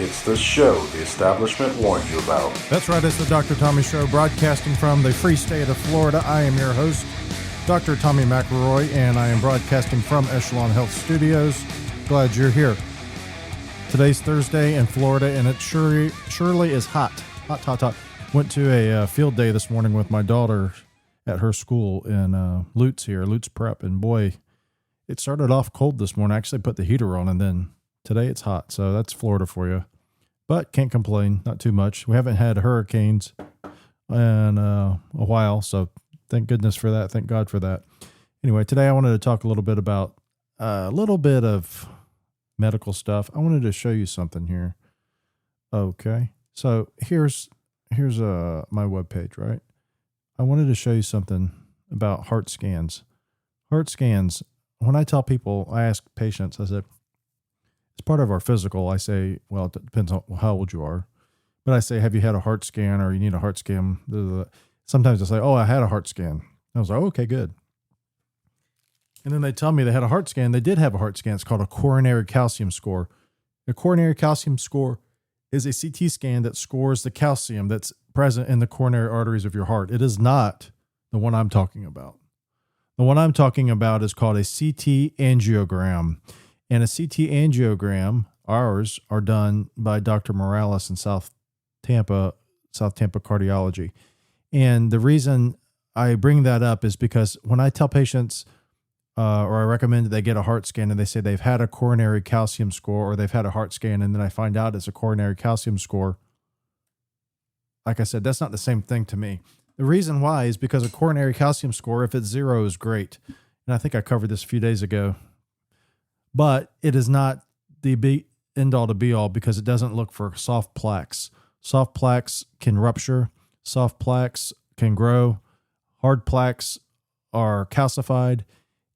It's the show the establishment warned you about. That's right, it's the Dr. Tommy Show, broadcasting from the free state of Florida. I am your host, Dr. Tommy McElroy, and I am broadcasting from Echelon Health Studios. Glad you're here. Today's Thursday in Florida, and it surely is hot. Hot. Went to a field day this morning with my daughter at her school in Lutz Prep, and boy, it started off cold this morning. I actually put the heater on, and then today it's hot, so that's Florida for you. But can't complain, not too much. We haven't had hurricanes in a while, so thank goodness for that. Thank God for that. Anyway, today I wanted to talk a little bit about a little bit of medical stuff. I wanted to show you something here. Okay, so here's my webpage, right? I wanted to show you something about heart scans. Heart scans, when I tell people, I ask patients, I said, it's part of our physical. I say, well, it depends on how old you are. But I say, have you had a heart scan or you need a heart scan? Sometimes I say, oh, I had a heart scan. I was like, oh, okay, good. And then they tell me they had a heart scan. They did have a heart scan. It's called a coronary calcium score. A coronary calcium score is a CT scan that scores the calcium that's present in the coronary arteries of your heart. It is not the one I'm talking about. The one I'm talking about is called a CT angiogram. And a CT angiogram, ours, are done by Dr. Morales in South Tampa Cardiology. And the reason I bring that up is because when I tell patients or I recommend that they get a heart scan and they say they've had a coronary calcium score or they've had a heart scan and then I find out it's a coronary calcium score, like I said, that's not the same thing to me. The reason why is because a coronary calcium score, if it's 0, is great. And I think I covered this a few days ago. But it is not the end-all to be-all because it doesn't look for soft plaques. Soft plaques can rupture. Soft plaques can grow. Hard plaques are calcified.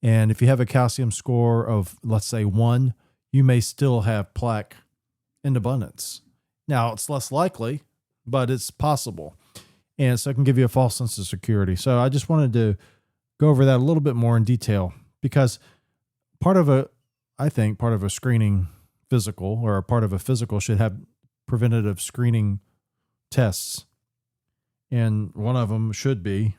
And if you have a calcium score of, let's say, 1, you may still have plaque in abundance. Now, it's less likely, but it's possible. And so it can give you a false sense of security. So I just wanted to go over that a little bit more in detail because I think part of a screening physical or a part of a physical should have preventative screening tests. And one of them should be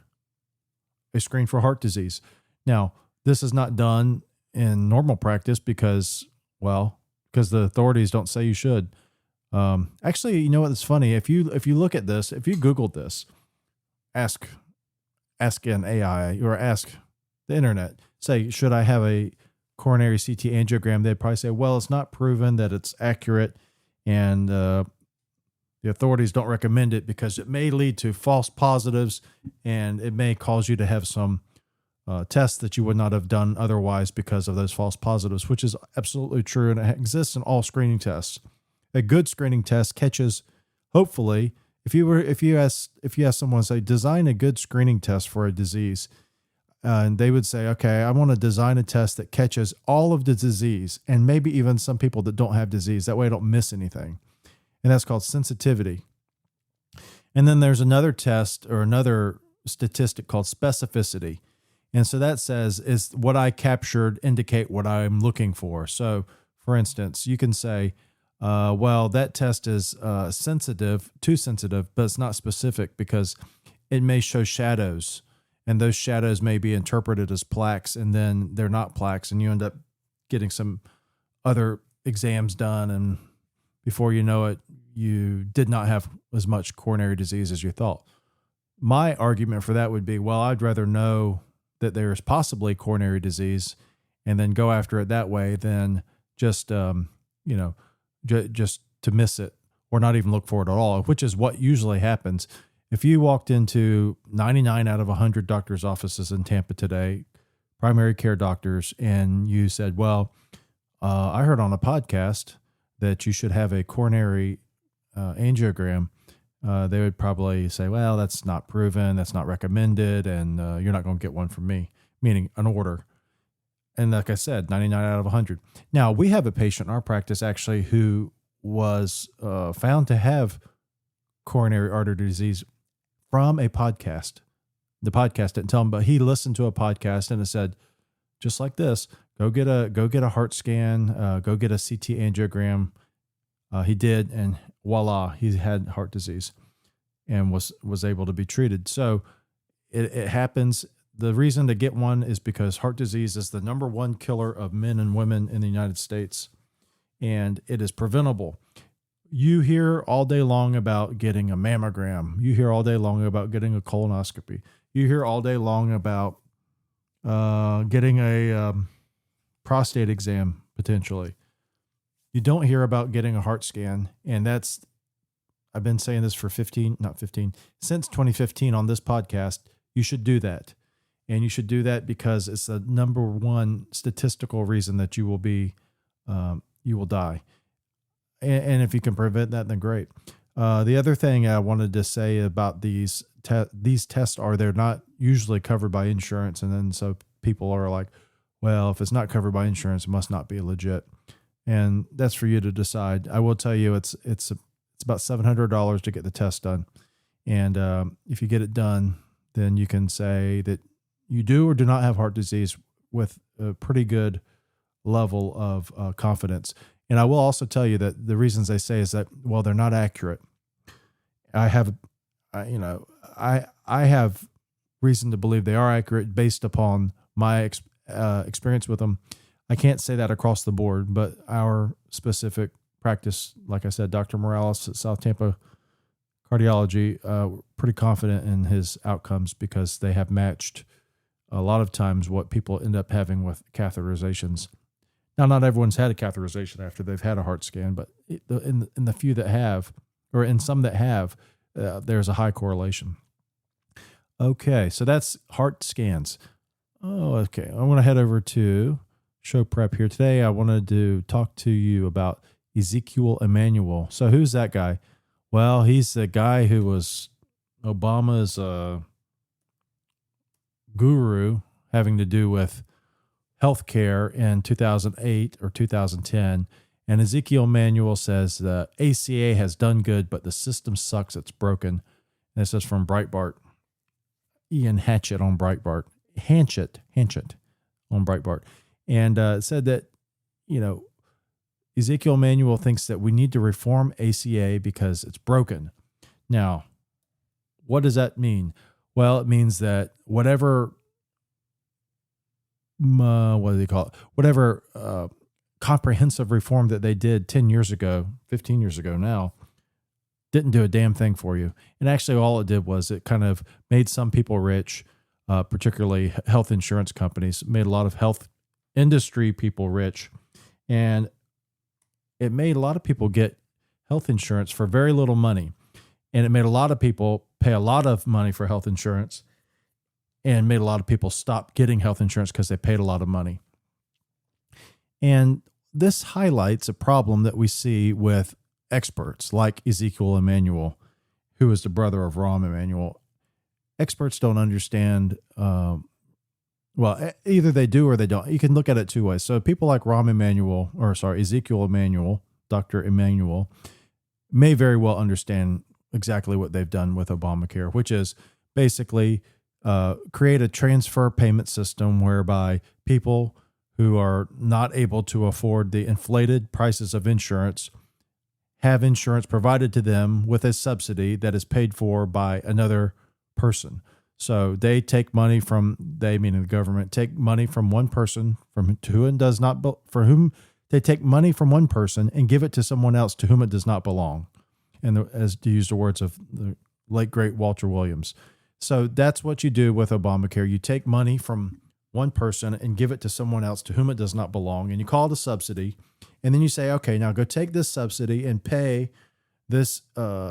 a screen for heart disease. Now, this is not done in normal practice because the authorities don't say you should. Actually, you know what's funny? If you look at this, if you Googled this, ask an AI or ask the internet, say, should I have a coronary CT angiogram? They'd probably say, well, it's not proven that it's accurate and the authorities don't recommend it because it may lead to false positives and it may cause you to have some tests that you would not have done otherwise because of those false positives, which is absolutely true. And it exists in all screening tests. A good screening test catches, hopefully, if you ask someone, say, design a good screening test for a disease, and they would say, okay, I want to design a test that catches all of the disease and maybe even some people that don't have disease. That way I don't miss anything. And that's called sensitivity. And then there's another test or another statistic called specificity. And so that says, is what I captured indicate what I'm looking for? So, for instance, you can say, well, that test is too sensitive, but it's not specific because it may show shadows. And those shadows may be interpreted as plaques, and then they're not plaques, and you end up getting some other exams done, and before you know it, you did not have as much coronary disease as you thought. My argument for that would be, well, I'd rather know that there is possibly coronary disease and then go after it that way than just, just to miss it or not even look for it at all, which is what usually happens. If you walked into 99 out of 100 doctors' offices in Tampa today, primary care doctors, and you said, well, I heard on a podcast that you should have a coronary angiogram, they would probably say, well, that's not proven, that's not recommended, and you're not going to get one from me, meaning an order. And like I said, 99 out of 100. Now, we have a patient in our practice actually who was found to have coronary artery disease from a podcast. The podcast didn't tell him, but he listened to a podcast and it said, just like this, go get a heart scan, go get a CT angiogram. He did, and voila, he had heart disease and was able to be treated. So it happens. The reason to get one is because heart disease is the number one killer of men and women in the United States, and it is preventable. You hear all day long about getting a mammogram. You hear all day long about getting a colonoscopy. You hear all day long about getting a prostate exam, potentially. You don't hear about getting a heart scan, and I've been saying this since 2015 on this podcast. You should do that. And you should do that because it's the number one statistical reason that you will die. And if you can prevent that, then great. The other thing I wanted to say about these tests they're not usually covered by insurance. And then so people are like, well, if it's not covered by insurance, it must not be legit. And that's for you to decide. I will tell you, it's about $700 to get the test done. And if you get it done, then you can say that you do or do not have heart disease with a pretty good level of confidence. And I will also tell you that the reasons they say is that, well, they're not accurate. I have reason to believe they are accurate based upon my experience with them. I can't say that across the board, but our specific practice, like I said, Dr. Morales at South Tampa Cardiology, pretty confident in his outcomes because they have matched a lot of times what people end up having with catheterizations. Now, not everyone's had a catheterization after they've had a heart scan, but in the few that have, or in some that have, there's a high correlation. Okay, so that's heart scans. Oh, okay. I want to head over to show prep here. Today, I wanted to talk to you about Ezekiel Emanuel. So who's that guy? Well, he's the guy who was Obama's guru having to do with healthcare in 2008 or 2010. And Ezekiel Emanuel says the ACA has done good, but the system sucks. It's broken. And this is from Breitbart. Ian Hatchett on Breitbart. Hanchett on Breitbart. And it said that, Ezekiel Emanuel thinks that we need to reform ACA because it's broken. Now, what does that mean? Well, it means that whatever comprehensive reform that they did 10 years ago, 15 years ago now, didn't do a damn thing for you. And actually all it did was it kind of made some people rich, particularly health insurance companies, made a lot of health industry people rich. And it made a lot of people get health insurance for very little money. And it made a lot of people pay a lot of money for health insurance and made a lot of people stop getting health insurance because they paid a lot of money. And this highlights a problem that we see with experts like Ezekiel Emanuel, who is the brother of Rahm Emanuel. Experts don't understand, either they do or they don't. You can look at it two ways. So people like Ezekiel Emanuel, Dr. Emanuel, may very well understand exactly what they've done with Obamacare, which is basically create a transfer payment system whereby people who are not able to afford the inflated prices of insurance have insurance provided to them with a subsidy that is paid for by another person. So they take money meaning the government, take money from one person for whom they take money from one person and give it to someone else to whom it does not belong. And as to use the words of the late great Walter Williams. So that's what you do with Obamacare. You take money from one person and give it to someone else to whom it does not belong, and you call it a subsidy. And then you say, okay, now go take this subsidy and pay this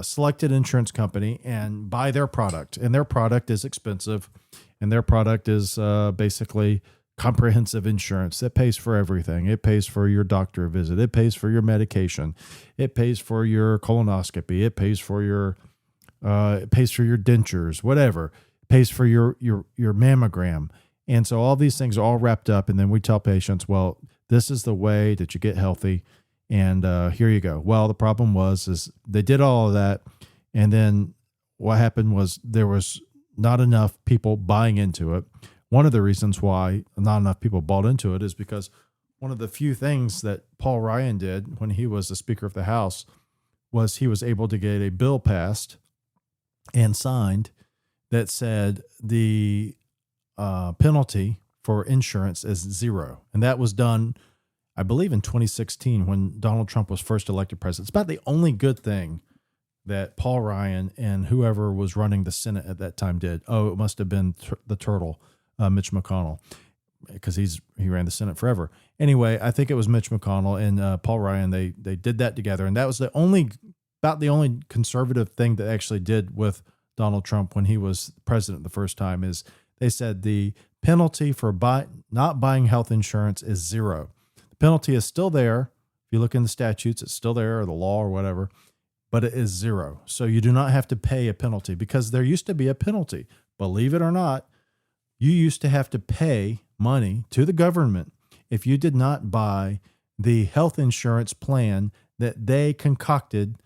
selected insurance company and buy their product. And their product is expensive, and their product is basically comprehensive insurance that pays for everything. It pays for your doctor visit. It pays for your medication. It pays for your colonoscopy. It pays for your dentures, whatever. It pays for your mammogram. And so all these things are all wrapped up. And then we tell patients, well, this is the way that you get healthy. And here you go. Well, the problem is they did all of that. And then what happened was there was not enough people buying into it. One of the reasons why not enough people bought into it is because one of the few things that Paul Ryan did when he was the Speaker of the House was he was able to get a bill passed and signed that said the penalty for insurance is zero. And that was done, I believe, in 2016 when Donald Trump was first elected president. It's about the only good thing that Paul Ryan and whoever was running the Senate at that time did. Oh, it must have been the turtle, Mitch McConnell, because he ran the Senate forever. Anyway, I think it was Mitch McConnell and Paul Ryan. They did that together, and that was about the only conservative thing that actually did with Donald Trump when he was president the first time. Is they said the penalty for not buying health insurance is zero. The penalty is still there. If you look in the statutes, it's still there, or the law or whatever, but it is zero. So you do not have to pay a penalty, because there used to be a penalty. Believe it or not, you used to have to pay money to the government if you did not buy the health insurance plan that they concocted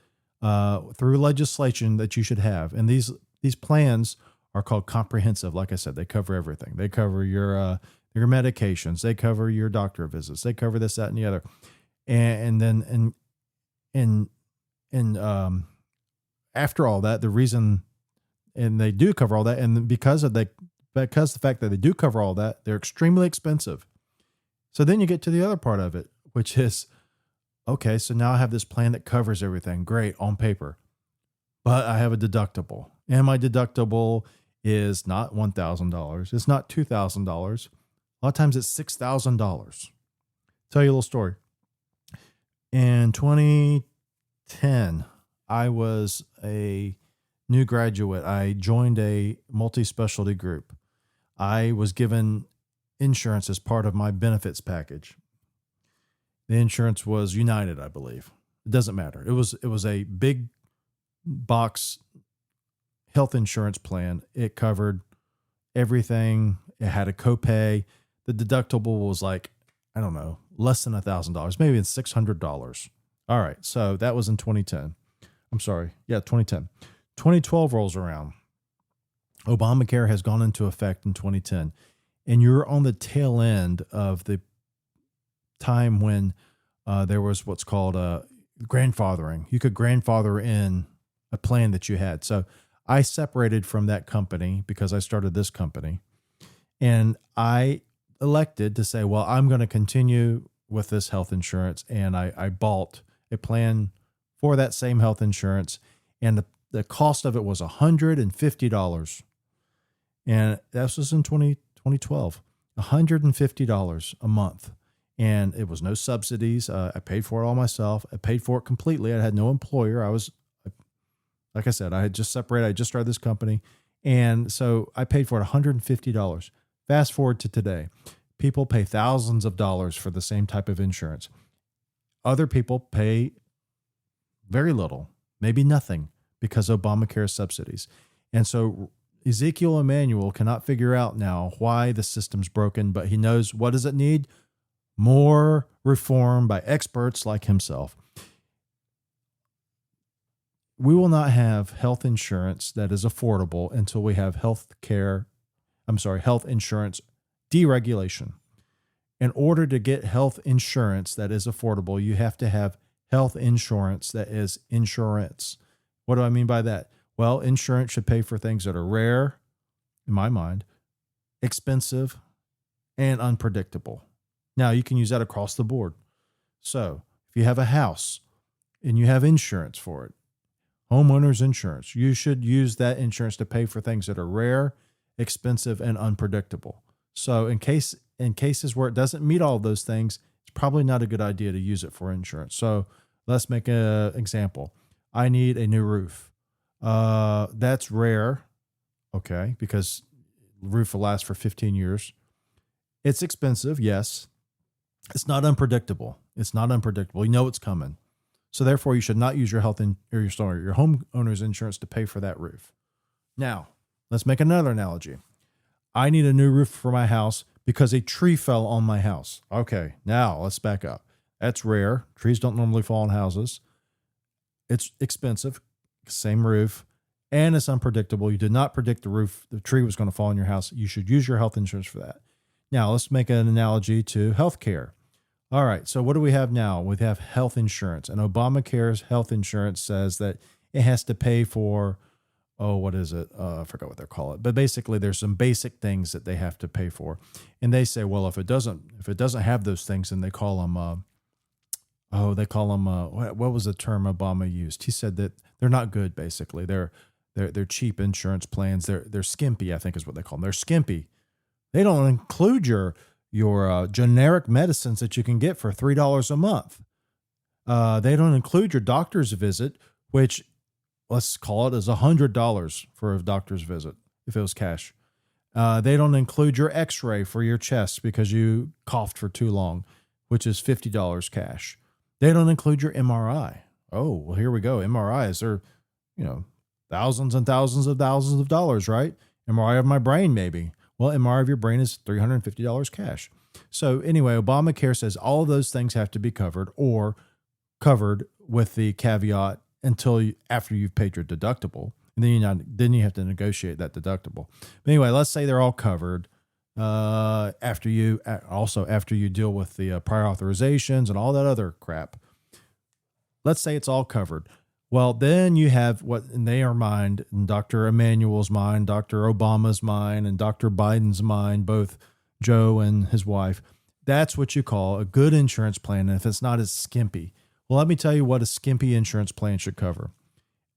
through legislation that you should have. And these plans are called comprehensive. Like I said, they cover everything. They cover your medications. They cover your doctor visits. They cover this, that, and the other. And then after all that, the reason, and they do cover all that, and because the fact that they do cover all that, they're extremely expensive. So then you get to the other part of it, which is, okay, so now I have this plan that covers everything. Great on paper, but I have a deductible, and my deductible is not $1,000. It's not $2,000. A lot of times it's $6,000. Tell you a little story. In 2010, I was a new graduate. I joined a multi-specialty group. I was given insurance as part of my benefits package. The insurance was United, I believe. It doesn't matter. It was a big box health insurance plan. It covered everything. It had a copay. The deductible was like, I don't know, less than $1,000, maybe it's $600. All right. So that was in 2010. I'm sorry. Yeah, 2010. 2012 rolls around. Obamacare has gone into effect in 2010. And you're on the tail end of the time when there was what's called grandfathering. You could grandfather in a plan that you had. So I separated from that company because I started this company. And I elected to say, well, I'm going to continue with this health insurance. And I bought a plan for that same health insurance. And the cost of it was $150. And that was in 2012, $150 a month. And it was no subsidies. I paid for it all myself. I paid for it completely. I had no employer. Like I said, I had just separated. I just started this company. And so I paid for it $150. Fast forward to today. People pay thousands of dollars for the same type of insurance. Other people pay very little, maybe nothing, because Obamacare subsidies. And so Ezekiel Emanuel cannot figure out now why the system's broken, but he knows, what does it need? More reform by experts like himself. We will not have health insurance that is affordable until we have health insurance deregulation. In order to get health insurance that is affordable, you have to have health insurance that is insurance. What do I mean by that? Well, insurance should pay for things that are rare, in my mind, expensive, and unpredictable. Now, you can use that across the board. So if you have a house and you have insurance for it, homeowner's insurance, you should use that insurance to pay for things that are rare, expensive, and unpredictable. So in cases where it doesn't meet all of those things, it's probably not a good idea to use it for insurance. So let's make an example. I need a new roof. That's rare, okay, because the roof will last for 15 years. It's expensive, yes. It's not unpredictable. You know it's coming. So therefore, you should not use your your homeowner's insurance to pay for that roof. Now, let's make another analogy. I need a new roof for my house because a tree fell on my house. Okay, now let's back up. That's rare. Trees don't normally fall on houses. It's expensive, same roof, and it's unpredictable. You did not predict the tree was going to fall on your house. You should use your health insurance for that. Now, let's make an analogy to healthcare. All right. So what do we have now? We have health insurance, and Obamacare's health insurance says that it has to pay for, what is it? I forgot what they call it, but basically there's some basic things that they have to pay for. And they say, well, if it doesn't have those things, then they call them, what was the term Obama used? He said that they're not good. Basically, they're cheap insurance plans. They're skimpy, I think is what they call them. They're skimpy. They don't include your generic medicines that you can get for $3 a month. They don't include your doctor's visit, which let's call it as $100 for a doctor's visit if it was cash. They don't include your x-ray for your chest because you coughed for too long, which is $50 cash. They don't include your MRI. Oh, well, here we go. MRIs are, thousands and thousands of dollars, right? MRI of my brain, maybe. Well, MRI of your brain is $350 cash. So anyway, Obamacare says all of those things have to be covered or covered with the caveat after you've paid your deductible. And then you have to negotiate that deductible. But anyway, let's say they're all covered after you deal with the prior authorizations and all that other crap. Let's say it's all covered. Well, then you have what in their mind, in Dr. Emanuel's mind, Dr. Obama's mind, and Dr. Biden's mind, both Joe and his wife. That's what you call a good insurance plan. And if it's not as skimpy, well, let me tell you what a skimpy insurance plan should cover.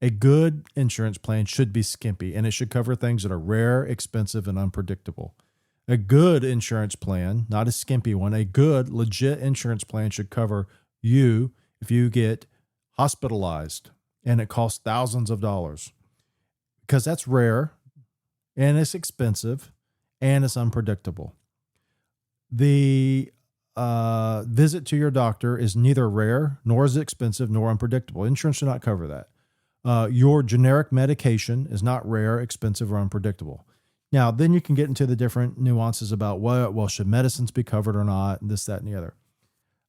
A good insurance plan should be skimpy, and it should cover things that are rare, expensive, and unpredictable. A good insurance plan, not a skimpy one, a good, legit insurance plan should cover you if you get hospitalized and it costs thousands of dollars, because that's rare and it's expensive and it's unpredictable. The visit to your doctor is neither rare nor is it expensive nor unpredictable. Insurance should not cover that. Your generic medication is not rare, expensive, or unpredictable. Now, then you can get into the different nuances about should medicines be covered or not, and this, that, and the other.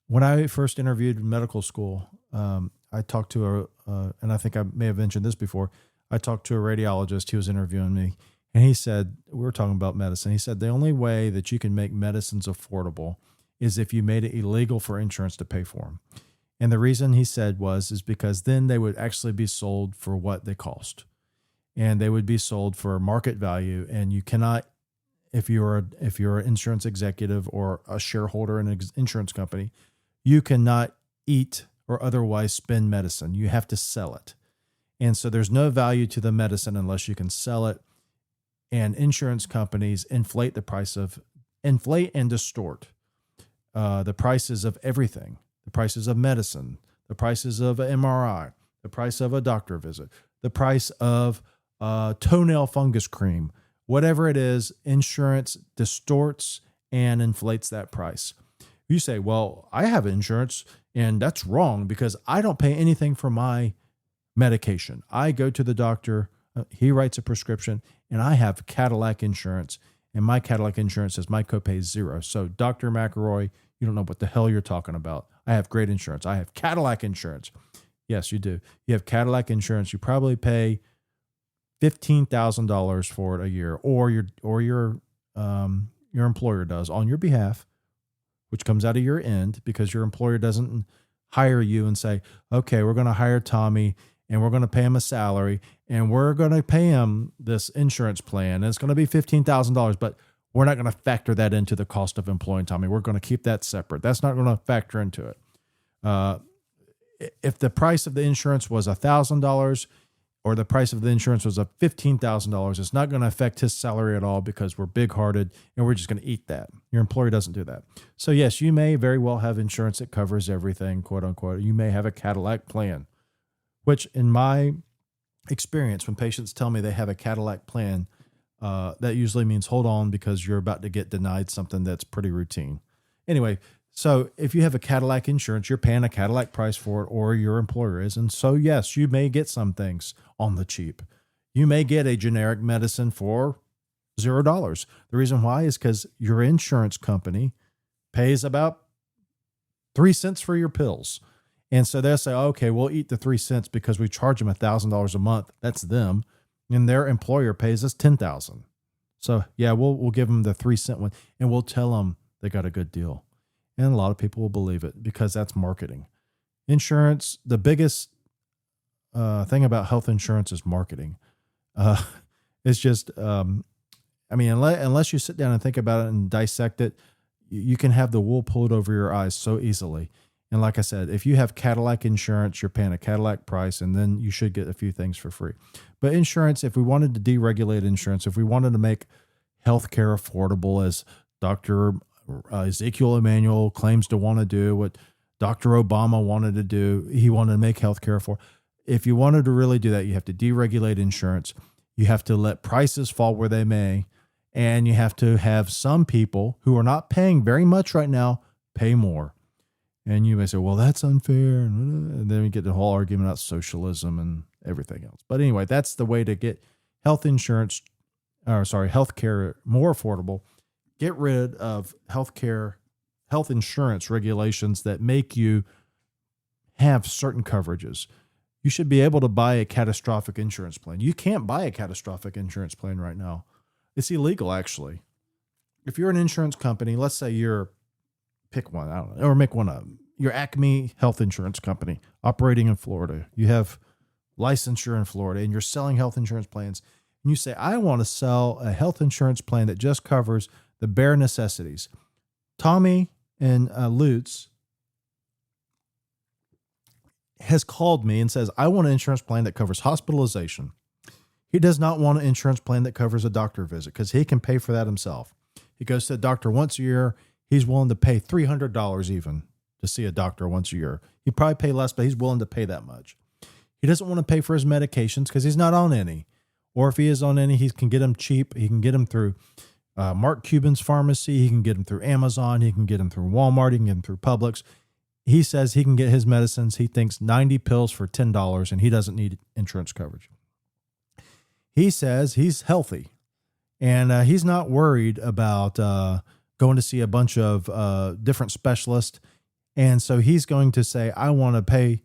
When I first interviewed in medical school, I talked to and I think I may have mentioned this before, I talked to a radiologist. He was interviewing me, and he said, we were talking about medicine. He said, the only way that you can make medicines affordable is if you made it illegal for insurance to pay for them. And the reason he said is because then they would actually be sold for what they cost. And they would be sold for market value. And you cannot, if you're an insurance executive or a shareholder in an insurance company, you cannot eat or otherwise spend medicine. You have to sell it. And so there's no value to the medicine unless you can sell it. And insurance companies inflate and distort the prices of everything, the prices of medicine, the prices of an MRI, the price of a doctor visit, the price of toenail fungus cream, whatever it is, insurance distorts and inflates that price. You say, well, I have insurance and that's wrong because I don't pay anything for my medication. I go to the doctor, he writes a prescription, and I have Cadillac insurance, and my Cadillac insurance says my copay is $0. So Dr. McElroy, you don't know what the hell you're talking about. I have great insurance. I have Cadillac insurance. Yes, you do. You have Cadillac insurance. You probably pay $15,000 for it a year, or your employer does on your behalf, which comes out of your end because your employer doesn't hire you and say, okay, we're going to hire Tommy and we're going to pay him a salary and we're going to pay him this insurance plan. And it's going to be $15,000, but we're not going to factor that into the cost of employing Tommy. We're going to keep that separate. That's not going to factor into it. If the price of the insurance was $1,000 or the price of the insurance was $15,000, it's not going to affect his salary at all because we're big-hearted and we're just going to eat that. Your employer doesn't do that. So yes, you may very well have insurance that covers everything, quote unquote. You may have a Cadillac plan, which in my experience, when patients tell me they have a Cadillac plan, that usually means hold on because you're about to get denied something that's pretty routine. Anyway, so if you have a Cadillac insurance, you're paying a Cadillac price for it, or your employer is. And so, yes, you may get some things on the cheap. You may get a generic medicine for $0. The reason why is because your insurance company pays about 3 cents for your pills. And so they'll say, okay, we'll eat the 3 cents because we charge them $1,000 a month. That's them. And their employer pays us $10,000. So yeah, we'll give them the 3 cent one and we'll tell them they got a good deal. And a lot of people will believe it because that's marketing. Insurance, the biggest thing about health insurance is marketing. Uh, it's just, unless you sit down and think about it and dissect it, you can have the wool pulled over your eyes so easily. And like I said, if you have Cadillac insurance, you're paying a Cadillac price, and then you should get a few things for free. But insurance, if we wanted to deregulate insurance, if we wanted to make healthcare affordable, as Dr. Ezekiel Emanuel claims to want to do, what Dr. Obama wanted to do, he wanted to make healthcare affordable. If you wanted to really do that, you have to deregulate insurance. You have to let prices fall where they may, and you have to have some people who are not paying very much right now pay more. And you may say, well, that's unfair. And then we get the whole argument about socialism and everything else. But anyway, that's the way to get healthcare more affordable. Get rid of health insurance regulations that make you have certain coverages. You should be able to buy a catastrophic insurance plan. You can't buy a catastrophic insurance plan right now. It's illegal, actually. If you're an insurance company, let's say pick one, I don't know, or make one up. Your Acme Health Insurance Company operating in Florida. You have licensure in Florida and you're selling health insurance plans. And you say, I want to sell a health insurance plan that just covers the bare necessities. Tommy in Lutz has called me and says, I want an insurance plan that covers hospitalization. He does not want an insurance plan that covers a doctor visit because he can pay for that himself. He goes to the doctor once a year. He's willing to pay $300 even to see a doctor once a year. He'd probably pay less, but he's willing to pay that much. He doesn't want to pay for his medications because he's not on any. Or if he is on any, he can get them cheap. He can get them through Mark Cuban's pharmacy. He can get them through Amazon. He can get them through Walmart. He can get them through Publix. He says he can get his medicines. He thinks 90 pills for $10, and he doesn't need insurance coverage. He says he's healthy, and he's not worried about going to see a bunch of different specialists. And so he's going to say, I want to pay,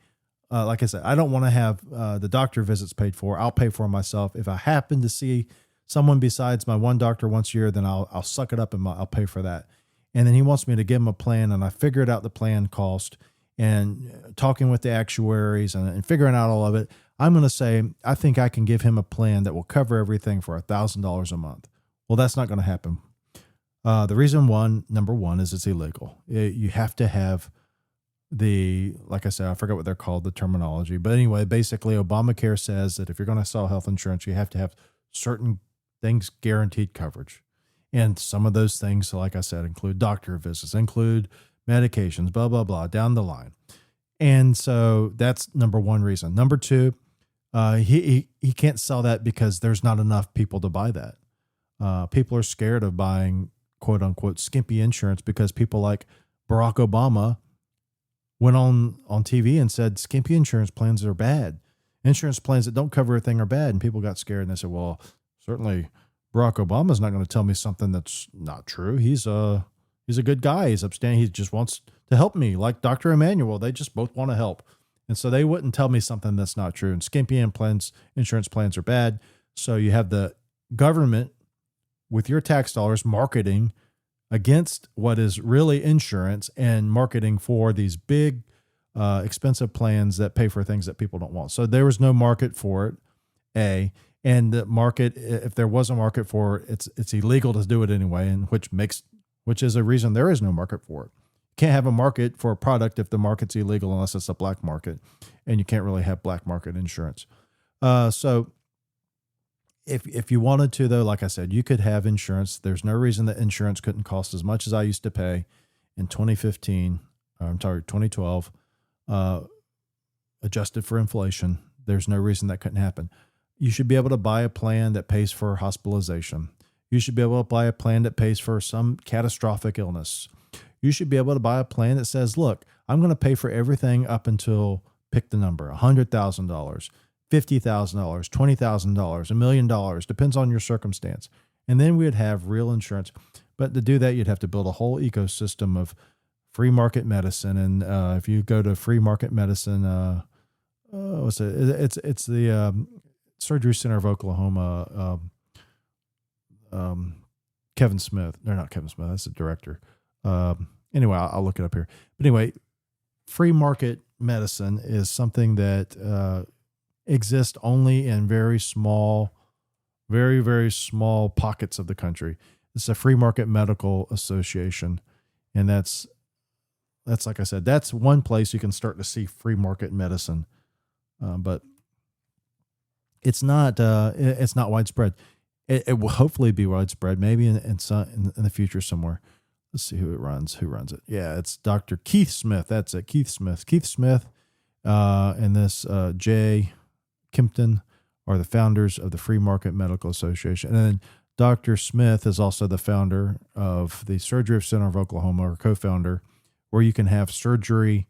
like I said, I don't want to have the doctor visits paid for. I'll pay for them myself. If I happen to see someone besides my one doctor once a year, then I'll suck it up and I'll pay for that. And then he wants me to give him a plan, and I figured out the plan cost, and talking with the actuaries and figuring out all of it, I'm going to say, I think I can give him a plan that will cover everything for $1,000 a month. Well, that's not going to happen. The reason number one is it's illegal. You have to have like I said, I forgot what they're called, the terminology. But anyway, basically Obamacare says that if you're going to sell health insurance, you have to have certain things guaranteed coverage. And some of those things, like I said, include doctor visits, include medications, blah, blah, blah, down the line. And so that's number one reason. Number two, he can't sell that because there's not enough people to buy that. People are scared of buying quote unquote skimpy insurance because people like Barack Obama went on TV and said skimpy insurance plans are bad. Insurance plans that don't cover everything are bad. And people got scared and they said, well, certainly Barack Obama's not going to tell me something that's not true. He's a good guy. He's upstanding. He just wants to help me, like Dr. Emanuel. They just both want to help. And so they wouldn't tell me something that's not true. And skimpy insurance plans are bad. So you have the government with your tax dollars marketing against what is really insurance and marketing for these big, expensive plans that pay for things that people don't want. So there was no market for it, and the market, if there was a market for it, it's illegal to do it anyway, and which is a reason there is no market for it. You can't have a market for a product if the market's illegal unless it's a black market, and you can't really have black market insurance. So if you wanted to, though, like I said, you could have insurance. There's no reason that insurance couldn't cost as much as I used to pay in 2012, adjusted for inflation. There's no reason that couldn't happen. You should be able to buy a plan that pays for hospitalization. You should be able to buy a plan that pays for some catastrophic illness. You should be able to buy a plan that says, look, I'm going to pay for everything up until, pick the number, $100,000, $50,000, $20,000, $1 million, depends on your circumstance. And then we would have real insurance. But to do that, you'd have to build a whole ecosystem of free market medicine. And if you go to free market medicine, what's it? It's the Surgery Center of Oklahoma. Kevin Smith. They're not Kevin Smith. That's the director. Anyway, I'll look it up here. But anyway, free market medicine is something that exists only in very small, very, very small pockets of the country. It's a free market medical association. And that's like I said, that's one place you can start to see free market medicine. But it's not widespread. It will hopefully be widespread, maybe in the future somewhere. Let's see who runs it. Yeah, it's Dr. Keith Smith. That's it. Keith Smith, and this Jay Kimpton are the founders of the Free Market Medical Association. And then Dr. Smith is also the founder of the Surgery Center of Oklahoma, or co-founder, where you can have surgery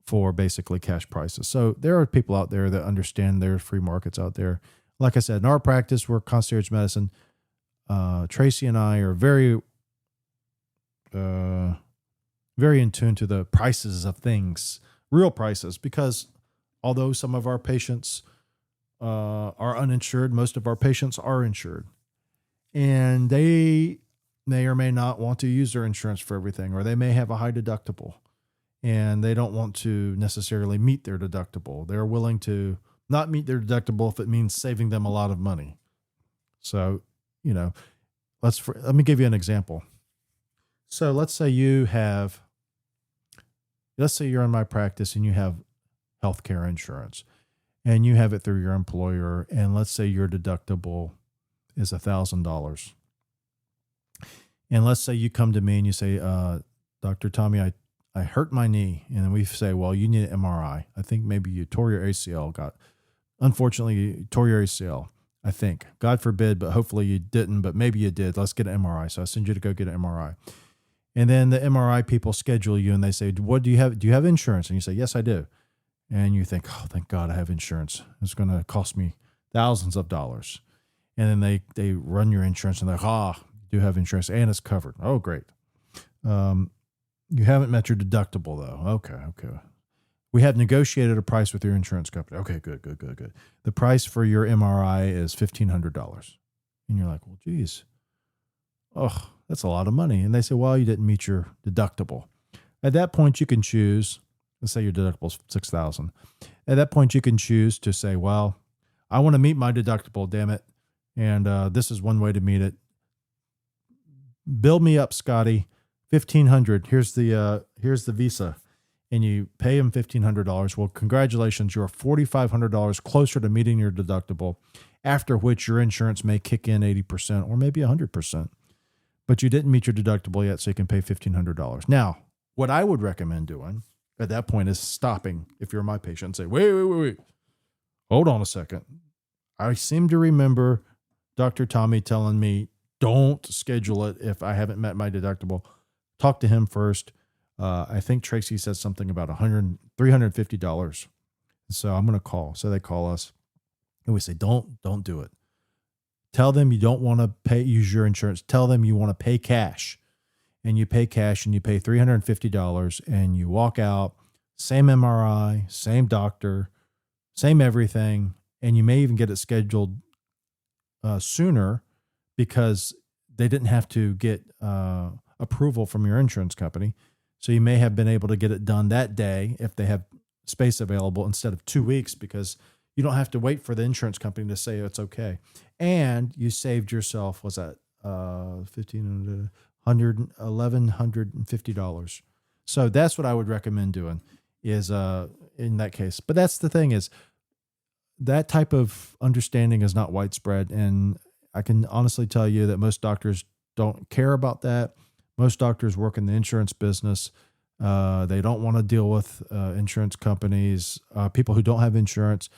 for basically cash prices. So there are people out there that understand there's free markets out there. Like I said, in our practice, we're concierge medicine. Tracy and I are very in tune to the prices of things, real prices, because although some of our patients are uninsured, most of our patients are insured. And they may or may not want to use their insurance for everything, or they may have a high deductible and they don't want to necessarily meet their deductible. They're willing to not meet their deductible if it means saving them a lot of money. So, let me give you an example. So let's say you're in my practice and you have healthcare insurance and you have it through your employer. And let's say your deductible is $1,000. And let's say you come to me and you say, Dr. Tommy, I hurt my knee. And then we say, well, you need an MRI. I think maybe you tore your ACL. Unfortunately, you tore your ACL. I think, God forbid, but hopefully you didn't, but maybe you did. Let's get an MRI. So I send you to go get an MRI. And then the MRI people schedule you and they say, what do you have? Do you have insurance? And you say, yes, I do. And you think, oh, thank God I have insurance. It's going to cost me thousands of dollars. And then they run your insurance and they're like, you do have insurance and it's covered. Oh, great. You haven't met your deductible though. Okay. We have negotiated a price with your insurance company. Okay, good. The price for your MRI is $1,500. And you're like, well, geez. Oh, that's a lot of money. And they say, well, you didn't meet your deductible. At that point, you can choose, let's say your deductible is $6,000. At that point, you can choose to say, well, I want to meet my deductible, damn it. And this is one way to meet it. Bill me up, Scotty, $1,500. Here's the Visa. And you pay him $1,500. Well, congratulations, you're $4,500 closer to meeting your deductible, after which your insurance may kick in 80% or maybe 100%. But you didn't meet your deductible yet, so you can pay $1,500. Now, what I would recommend doing at that point is stopping, if you're my patient, and say, wait. Hold on a second. I seem to remember Dr. Tommy telling me, don't schedule it if I haven't met my deductible. Talk to him first. I think Tracy said something about $350. So I'm going to call. So they call us and we say, don't do it. Tell them you don't want to use your insurance. Tell them you want to pay cash, and you pay cash and you pay $350 and you walk out, same MRI, same doctor, same everything. And you may even get it scheduled sooner because they didn't have to get approval from your insurance company. So you may have been able to get it done that day if they have space available instead of 2 weeks, because you don't have to wait for the insurance company to say it's okay. And you saved yourself, what's that, $1,150. So that's what I would recommend doing is in that case. But that's the thing, is that type of understanding is not widespread. And I can honestly tell you that most doctors don't care about that. Most doctors work in the insurance business. They don't want to deal with insurance companies, people who don't have insurance.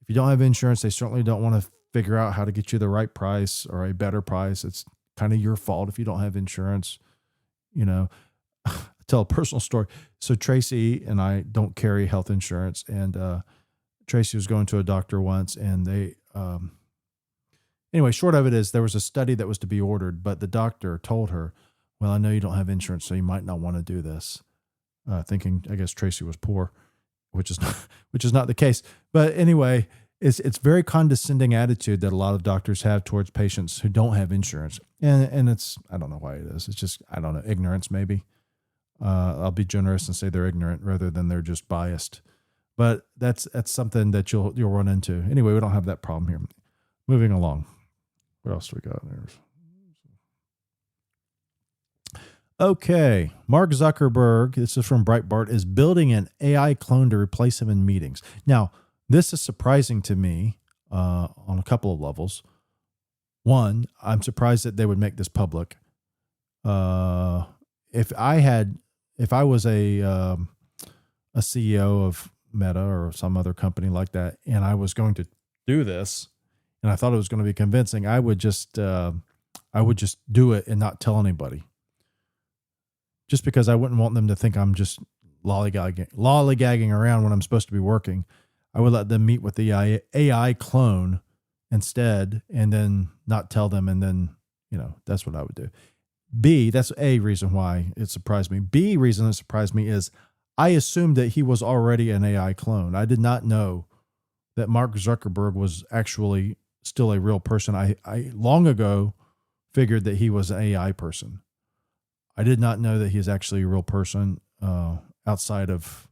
If you don't have insurance, they certainly don't want to figure out how to get you the right price or a better price. It's kind of your fault if you don't have insurance. I'll tell a personal story. So Tracy and I don't carry health insurance, and Tracy was going to a doctor once, and they anyway, short of it is there was a study that was to be ordered, but the doctor told her, well, I know you don't have insurance, so you might not want to do this. Thinking, I guess Tracy was poor, which is not the case. But anyway, it's very condescending attitude that a lot of doctors have towards patients who don't have insurance. And it's, I don't know why it is. It's just, I don't know, ignorance maybe. I'll be generous and say they're ignorant rather than they're just biased. But that's something that you'll run into. Anyway, we don't have that problem here. Moving along. What else do we got there? Okay. Mark Zuckerberg, this is from Breitbart, is building an AI clone to replace him in meetings. Now, this is surprising to me on a couple of levels. One, I'm surprised that they would make this public. If I was a CEO of Meta or some other company like that, and I was going to do this, and I thought it was going to be convincing, I would just do it and not tell anybody. Just because I wouldn't want them to think I'm just lollygagging around when I'm supposed to be working. I would let them meet with the AI clone instead, and then not tell them, and then, that's what I would do. B, that's A reason why it surprised me. B reason it surprised me is I assumed that he was already an AI clone. I did not know that Mark Zuckerberg was actually still a real person. I long ago figured that he was an AI person. I did not know that he's actually a real person outside of,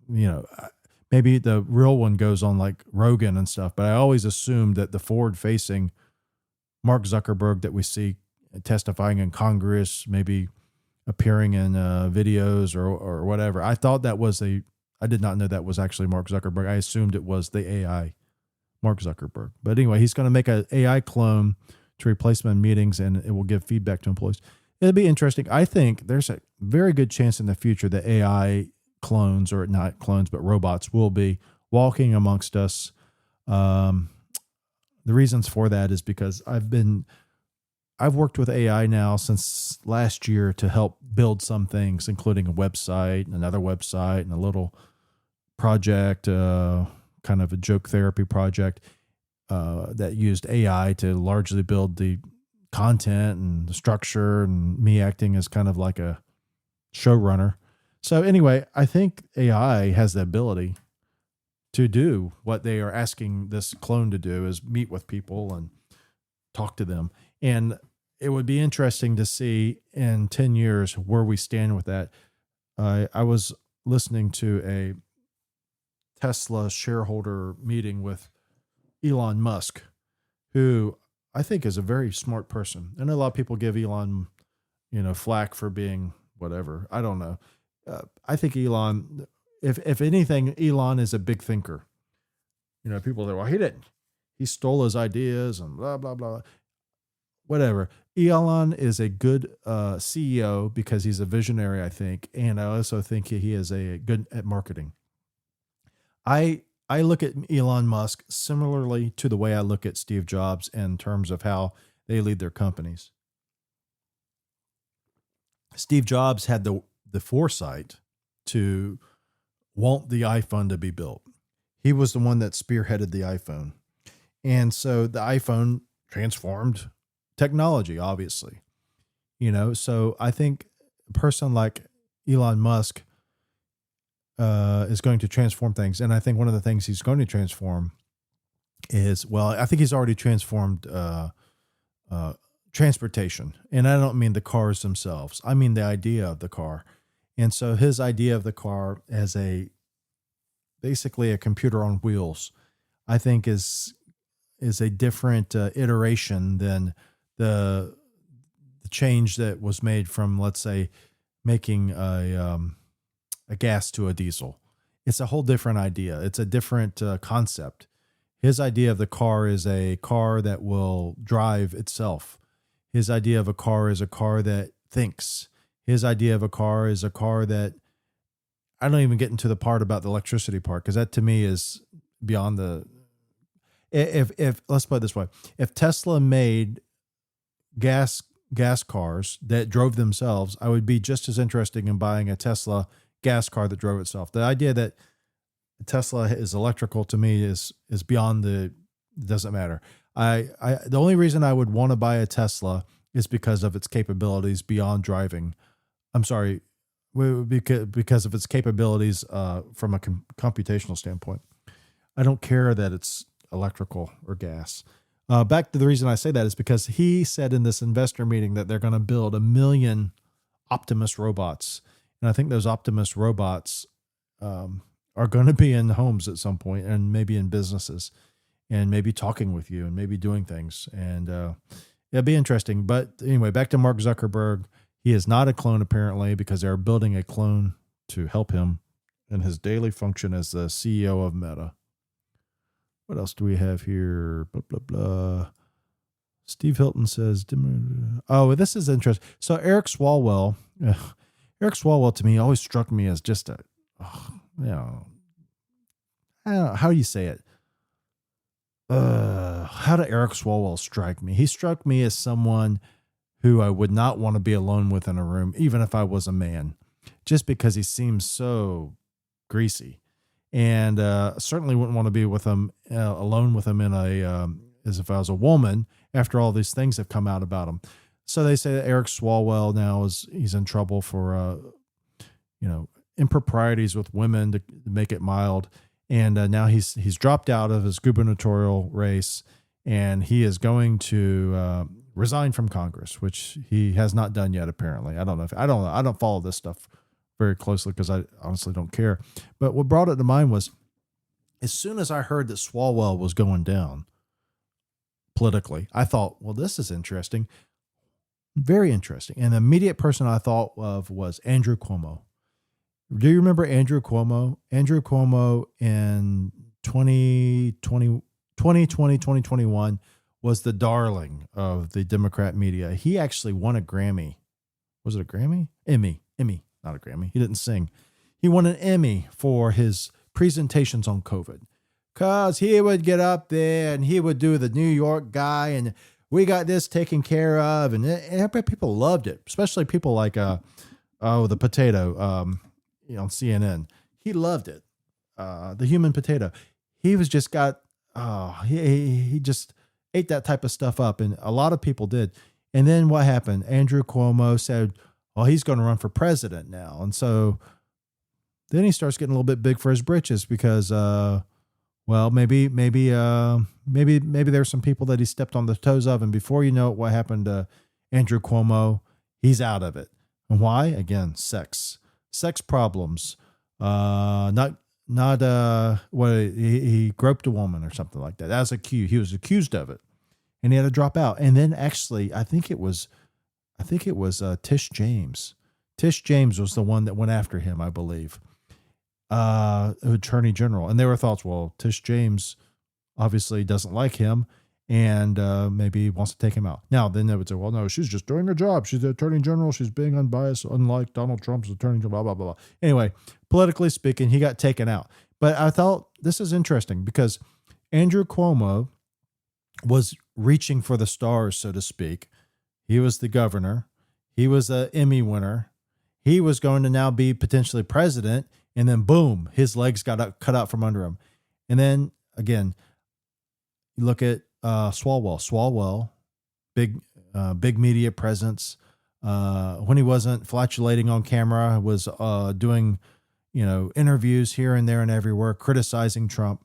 maybe the real one goes on like Rogan and stuff, but I always assumed that the forward-facing Mark Zuckerberg that we see testifying in Congress, maybe appearing in videos or whatever, I thought I did not know that was actually Mark Zuckerberg. I assumed it was the AI Mark Zuckerberg. But anyway, he's going to make an AI clone to replace him in meetings, and it will give feedback to employees. It'll be interesting. I think there's a very good chance in the future that AI clones, or not clones, but robots, will be walking amongst us. The reasons for that is because I've worked with AI now since last year to help build some things, including a website, another website, and a little project, kind of a joke therapy project that used AI to largely build the content and the structure, and me acting as kind of like a showrunner. So anyway, I think AI has the ability to do what they are asking this clone to do, is meet with people and talk to them. And it would be interesting to see in 10 years where we stand with that. I was listening to a Tesla shareholder meeting with Elon Musk, who I think is a very smart person. I know a lot of people give Elon, flack for being whatever. I don't know. I think Elon, if anything, Elon is a big thinker. People say, well, he stole his ideas and blah, blah, blah. Whatever. Elon is a good CEO because he's a visionary, I think. And I also think he is a good at marketing. I look at Elon Musk similarly to the way I look at Steve Jobs in terms of how they lead their companies. Steve Jobs had the foresight to want the iPhone to be built. He was the one that spearheaded the iPhone. And so the iPhone transformed technology, obviously. So I think a person like Elon Musk is going to transform things. And I think one of the things he's going to transform is, I think he's already transformed transportation. And I don't mean the cars themselves. I mean the idea of the car. And so his idea of the car as basically a computer on wheels, I think is a different iteration than the change that was made from, let's say, making a gas to a diesel. It's a whole different idea. It's a different concept. His idea of the car is a car that will drive itself. His idea of a car is a car that thinks. His idea of a car is a car that, I don't even get into the part about the electricity part, because that to me is beyond the, if let's put it this way, if Tesla made gas cars that drove themselves, I would be just as interested in buying a Tesla gas car that drove itself. The idea that Tesla is electrical to me is beyond it doesn't matter. The only reason I would want to buy a Tesla is because of its capabilities beyond driving. I'm sorry, because of its capabilities from a computational standpoint. I don't care that it's electrical or gas. Back to the reason I say that is because he said in this investor meeting that they're going to build 1 million Optimus robots. And I think those Optimus robots are going to be in homes at some point, and maybe in businesses, and maybe talking with you and maybe doing things. And it'll be interesting. But anyway, back to Mark Zuckerberg. He is not a clone, apparently, because they're building a clone to help him in his daily function as the CEO of Meta. What else do we have here? Blah, blah, blah. Steve Hilton says, oh, this is interesting. So Eric Swalwell to me always struck me as just a, I don't know, how do you say it? How did Eric Swalwell strike me? He struck me as someone who I would not want to be alone with in a room, even if I was a man, just because he seems so greasy. And certainly wouldn't want to be with him, alone with him in as if I was a woman, after all these things have come out about him. So they say that Eric Swalwell now he's in trouble for, improprieties with women, to make it mild. And now he's dropped out of his gubernatorial race, and he is going to resign from Congress, which he has not done yet. Apparently, I don't follow this stuff very closely because I honestly don't care. But what brought it to mind was, as soon as I heard that Swalwell was going down politically, I thought, well, this is interesting, very interesting. And the immediate person I thought of was Andrew Cuomo. Do you remember Andrew Cuomo? Andrew Cuomo in 2021 was the darling of the Democrat media. He actually won a Grammy. Was it a Grammy? Emmy, not a Grammy. He didn't sing. He won an Emmy for his presentations on COVID, because he would get up there and he would do the New York guy, and we got this taken care of. And people loved it, especially people like, the potato, on CNN. He loved it. The human potato. He was just he just ate that type of stuff up. And a lot of people did. And then what happened? Andrew Cuomo said, oh, he's going to run for president now. And so then he starts getting a little bit big for his britches because, maybe there's some people that he stepped on the toes of. And before you know it, what happened to Andrew Cuomo? He's out of it. And why? Again, sex problems. He groped a woman or something like that. That was accused. He was accused of it, and he had to drop out. And then actually, I think it was Tish James. Tish James was the one that went after him, I believe. Attorney General. And there were thoughts, well, Tish James obviously doesn't like him, and maybe wants to take him out. Now, then they would say, well, no, she's just doing her job. She's the Attorney General. She's being unbiased, unlike Donald Trump's Attorney General, blah, blah, blah, blah. Anyway, politically speaking, he got taken out. But I thought this is interesting because Andrew Cuomo was reaching for the stars, so to speak. He was the governor. He was an Emmy winner. He was going to now be potentially president. And then, boom, his legs got cut out from under him. And then, again, you look at Swalwell, big media presence. When he wasn't flatulating on camera, was doing, interviews here and there and everywhere, criticizing Trump.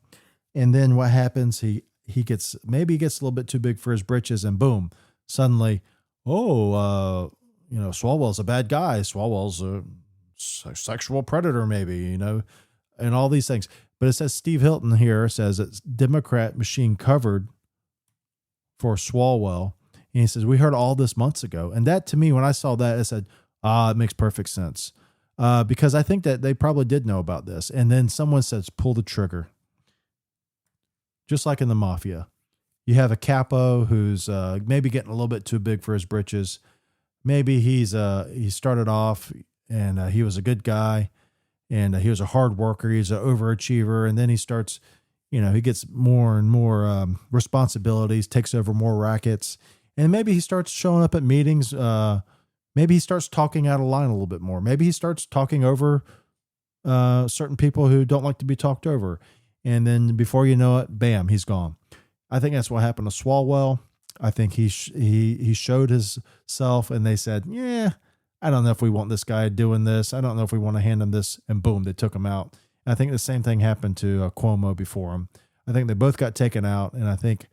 And then what happens? He gets a little bit too big for his britches, and boom, suddenly, Swalwell's a bad guy. Swalwell's a sexual predator, maybe, and all these things. But it says Steve Hilton here says it's Democrat machine covered for Swalwell. And he says, we heard all this months ago. And that, to me, when I saw that, I said, it makes perfect sense. Because I think that they probably did know about this. And then someone says, pull the trigger. Just like in the mafia. You have a capo who's maybe getting a little bit too big for his britches. Maybe he started off and he was a good guy, and he was a hard worker. He's an overachiever. And then he starts, he gets more and more responsibilities, takes over more rackets. And maybe he starts showing up at meetings. Maybe he starts talking out of line a little bit more. Maybe he starts talking over certain people who don't like to be talked over. And then before you know it, bam, he's gone. I think that's what happened to Swalwell. I think he showed himself, and they said, yeah, I don't know if we want this guy doing this. I don't know if we want to hand him this. And boom, they took him out. And I think the same thing happened to Cuomo before him. I think they both got taken out. And I think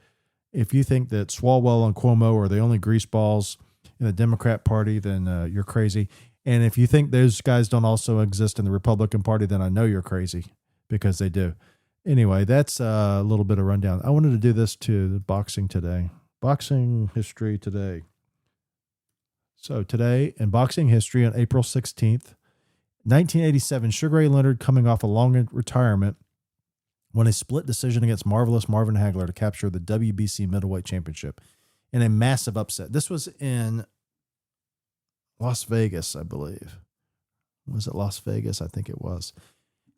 if you think that Swalwell and Cuomo are the only greaseballs in the Democrat Party, then you're crazy. And if you think those guys don't also exist in the Republican Party, then I know you're crazy, because they do. Anyway, that's a little bit of rundown. I wanted to do this to boxing today. Boxing history today. So today in boxing history on April 16th, 1987, Sugar Ray Leonard, coming off a long retirement, won a split decision against Marvelous Marvin Hagler to capture the WBC middleweight championship in a massive upset. This was in Las Vegas, I believe. Was it Las Vegas? I think it was.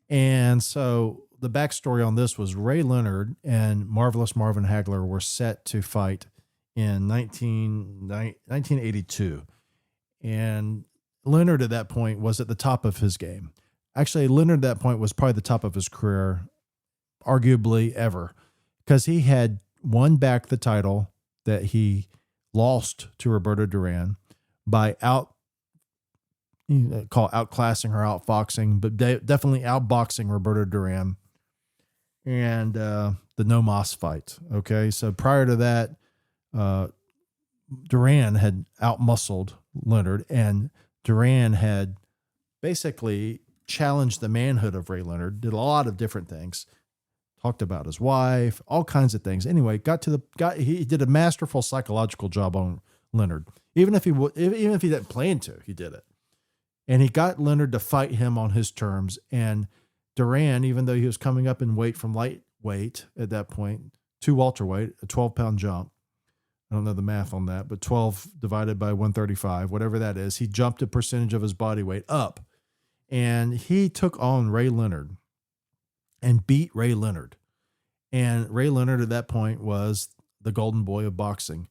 And so the backstory on this was Ray Leonard and Marvelous Marvin Hagler were set to fight in 1982. And Leonard at that point was at the top of his game. Actually, Leonard at that point was probably the top of his career, arguably ever, because he had won back the title that he lost to Roberto Duran by outclassing or outfoxing, but definitely outboxing Roberto Duran, and the No Mas fight. Okay, so prior to that, Duran had outmuscled Leonard, and Duran had basically challenged the manhood of Ray Leonard, did a lot of different things, talked about his wife, all kinds of things. Anyway, he did a masterful psychological job on Leonard. Even if he didn't plan to, he did it. And he got Leonard to fight him on his terms. And Duran, even though he was coming up in weight from lightweight at that point to welterweight, a 12-pound jump, I don't know the math on that, but 12 divided by 135, whatever that is, he jumped a percentage of his body weight up. And he took on Ray Leonard and beat Ray Leonard. And Ray Leonard at that point was the golden boy of boxing,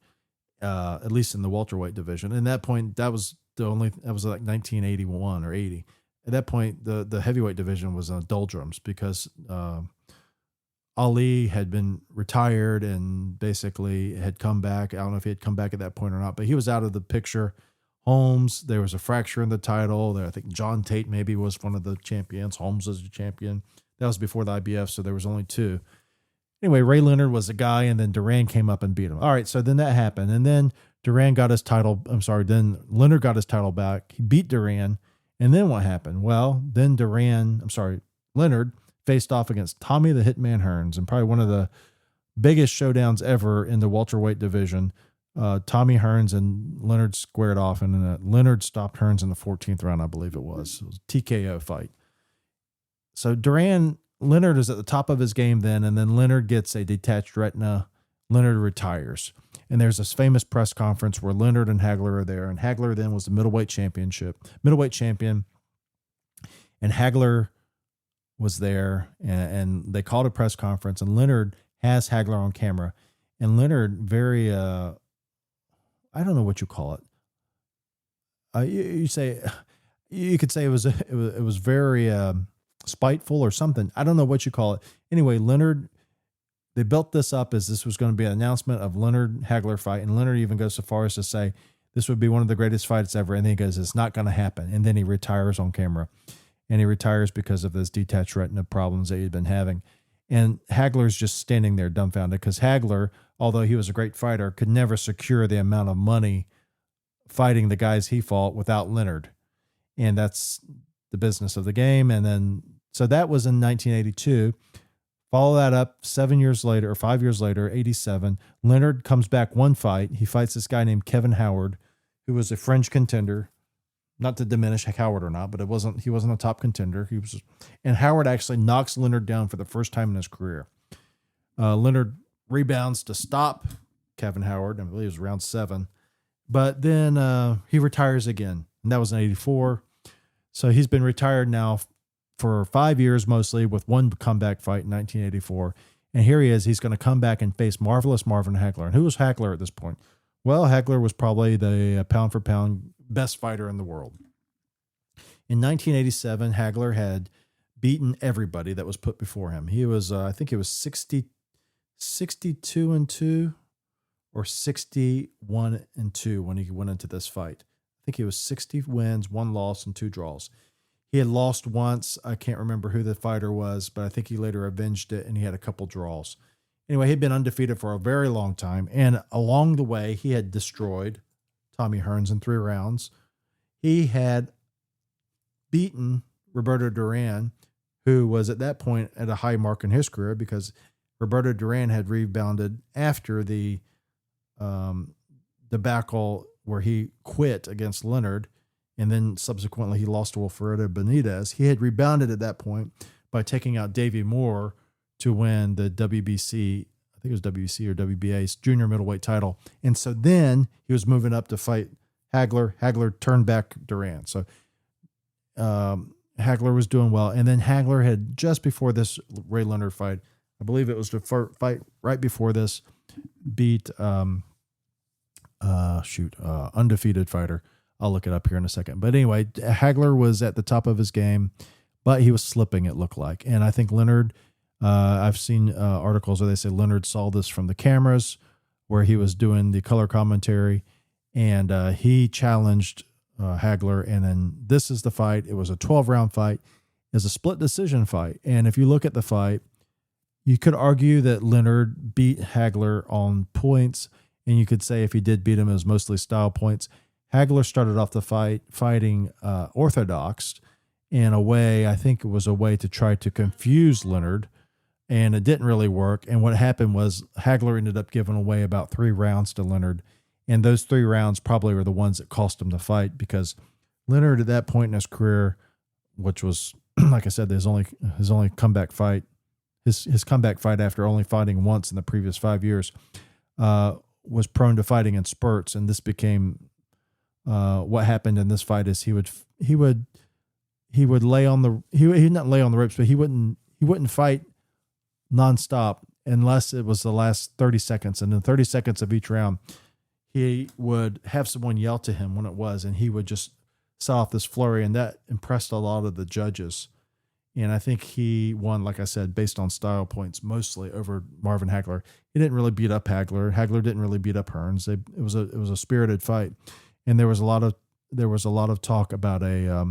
at least in the welterweight division. And at that point, that was like 1981 or 80. At that point, the heavyweight division was on doldrums because Ali had been retired and basically had come back. I don't know if he had come back at that point or not, but he was out of the picture. Holmes, there was a fracture in the title. I think John Tate maybe was one of the champions. Holmes was a champion. That was before the IBF, so there was only two. Anyway, Ray Leonard was the guy, and then Duran came up and beat him. All right, so then that happened. And then then Leonard got his title back. He beat Duran. And then what happened? Well, then Leonard faced off against Tommy the Hitman Hearns, and probably one of the biggest showdowns ever in the welterweight division. Tommy Hearns and Leonard squared off, and Leonard stopped Hearns in the 14th round, I believe it was. It was a TKO fight. So Leonard is at the top of his game then, and then Leonard gets a detached retina. Leonard retires. And there's this famous press conference where Leonard and Hagler are there, and Hagler then was the middleweight champion, and Hagler was there, and they called a press conference, and Leonard has Hagler on camera, and Leonard very, I don't know what you call it. You could say it was very spiteful or something. I don't know what you call it. Anyway, Leonard, they built this up as this was going to be an announcement of Leonard Hagler fight, and Leonard even goes so far as to say this would be one of the greatest fights ever, and then he goes, it's not going to happen, and then he retires on camera, and he retires because of those detached retina problems that he'd been having, and Hagler's just standing there dumbfounded because Hagler, although he was a great fighter, could never secure the amount of money fighting the guys he fought without Leonard, and that's the business of the game. And then so that was in 1982. Follow that up 5 years later, 87. Leonard comes back one fight. He fights this guy named Kevin Howard, who was a fringe contender. Not to diminish Howard or not, but he wasn't a top contender. And Howard actually knocks Leonard down for the first time in his career. Leonard rebounds to stop Kevin Howard. I believe it was round 7. But then he retires again, and that was in 84. So he's been retired now for 5 years mostly, with one comeback fight in 1984. And here he is. He's going to come back and face Marvelous Marvin Hagler. And who was Hagler at this point? Well, Hagler was probably the pound-for-pound best fighter in the world. In 1987, Hagler had beaten everybody that was put before him. He was, I think it was 62-2 or 61-2 when he went into this fight. I think he was 60 wins, 1 loss, and 2 draws. He had lost once. I can't remember who the fighter was, but I think he later avenged it, and he had a couple draws. Anyway, he'd been undefeated for a very long time, and along the way, he had destroyed Tommy Hearns in 3 rounds. He had beaten Roberto Duran, who was at that point at a high mark in his career because Roberto Duran had rebounded after the debacle where he quit against Leonard, and then subsequently he lost to Wilfredo Benitez. He had rebounded at that point by taking out Davey Moore to win the WBC, I think it was WBC or WBA's junior middleweight title. And so then he was moving up to fight Hagler. Hagler turned back Duran. So Hagler was doing well. And then Hagler had, just before this Ray Leonard fight, I believe it was the fight right before this, beat undefeated fighter. I'll look it up here in a second. But anyway, Hagler was at the top of his game, but he was slipping, it looked like. And I think Leonard, I've seen articles where they say Leonard saw this from the cameras where he was doing the color commentary, and he challenged Hagler. And then this is the fight. It was a 12-round fight. It was a split decision fight. And if you look at the fight, you could argue that Leonard beat Hagler on points, and you could say if he did beat him, it was mostly style points. Hagler started off the fight fighting orthodox in a way, I think it was a way to try to confuse Leonard, and it didn't really work. And what happened was Hagler ended up giving away about 3 rounds to Leonard, and those 3 rounds probably were the ones that cost him the fight, because Leonard at that point in his career, which was, like I said, his only comeback fight, his comeback fight after only fighting once in the previous 5 years, was prone to fighting in spurts, and this became what happened in this fight is he would lay on the he not lay on the ropes, but he wouldn't fight nonstop unless it was the last 30 seconds, and in 30 seconds of each round, he would have someone yell to him when it was, and he would just set off this flurry, and that impressed a lot of the judges. And I think he won, like I said, based on style points, mostly over Marvin Hagler. He didn't really beat up Hagler. Hagler didn't really beat up Hearns. It was a spirited fight, and there was a lot of talk about a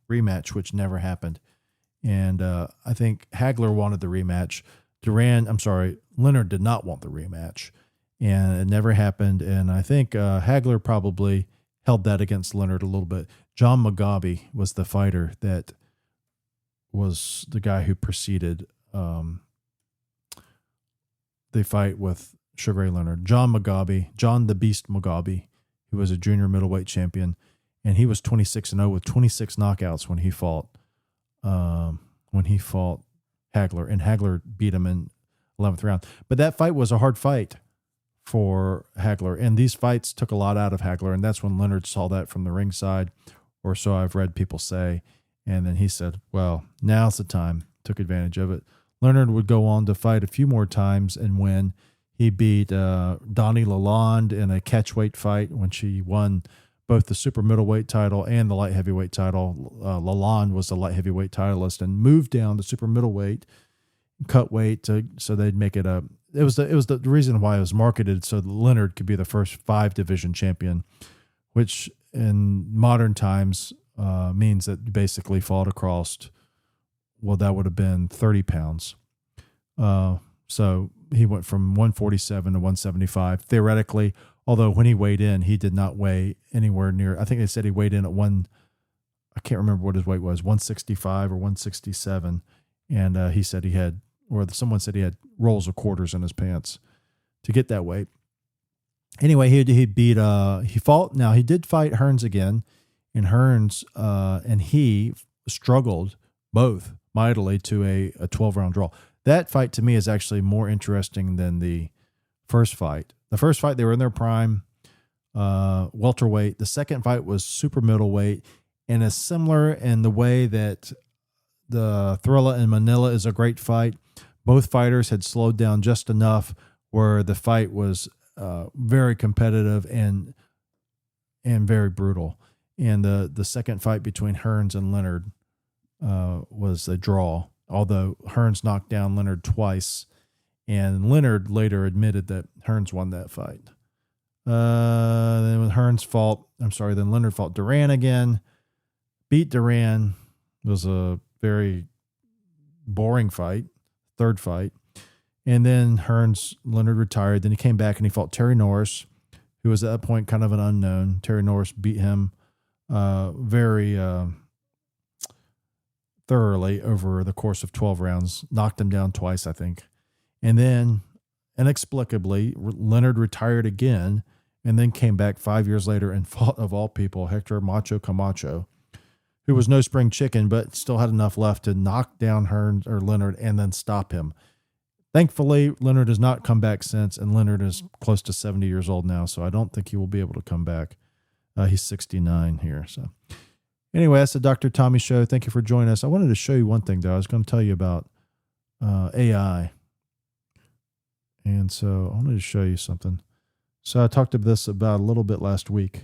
rematch, which never happened. And I think Hagler wanted the rematch. Leonard did not want the rematch, and it never happened. And I think Hagler probably held that against Leonard a little bit. John Mugabe was the fighter that was the guy who preceded the fight with Sugar Ray Leonard. John the Beast Mugabe, who was a junior middleweight champion, and he was 26-0 with 26 knockouts when he fought Hagler, and Hagler beat him in 11th round. But that fight was a hard fight for Hagler, and these fights took a lot out of Hagler, and that's when Leonard saw that from the ringside, or so I've read people say. And then he said, well, now's the time. Took advantage of it. Leonard would go on to fight a few more times and win. He beat Donnie Lalonde in a catchweight fight when she won both the super middleweight title and the light heavyweight title. Lalonde was the light heavyweight titleist and moved down to super middleweight, cut weight, so they'd make it a. It was the reason why it was marketed so that Leonard could be the first 5-division champion, which in modern times means that you basically fought across. Well, that would have been 30 pounds. So he went from 147 to 175 theoretically. Although when he weighed in, he did not weigh anywhere near. I think they said he weighed in at I can't remember what his weight was, 165 or 167, and he said he had, or someone said he had rolls of quarters in his pants to get that weight. Anyway, he fought. Now he did fight Hearns again, and Hearns and he struggled both mightily to a 12-round draw. That fight to me is actually more interesting than the first fight. The first fight, they were in their prime, welterweight. The second fight was super middleweight, and is similar in the way that the Thrilla in Manila is a great fight. Both fighters had slowed down just enough where the fight was very competitive and very brutal. And the second fight between Hearns and Leonard was a draw, although Hearns knocked down Leonard twice. And Leonard later admitted that Hearns won that fight. Then Leonard fought Duran again, beat Duran. It was a very boring fight, third fight. And then Leonard retired. Then he came back and he fought Terry Norris, who was at that point kind of an unknown. Terry Norris beat him very thoroughly over the course of 12 rounds, knocked him down twice, I think. And then inexplicably, Leonard retired again and then came back 5 years later and fought, of all people, Hector Macho Camacho, who was no spring chicken, but still had enough left to knock down Leonard and then stop him. Thankfully, Leonard has not come back since, and Leonard is close to 70 years old now, so I don't think he will be able to come back. He's 69 here. So anyway, that's the Dr. Tommy Show. Thank you for joining us. I wanted to show you one thing, though. I was going to tell you about AI. And so I wanted to show you something. So I talked about this about a little bit last week.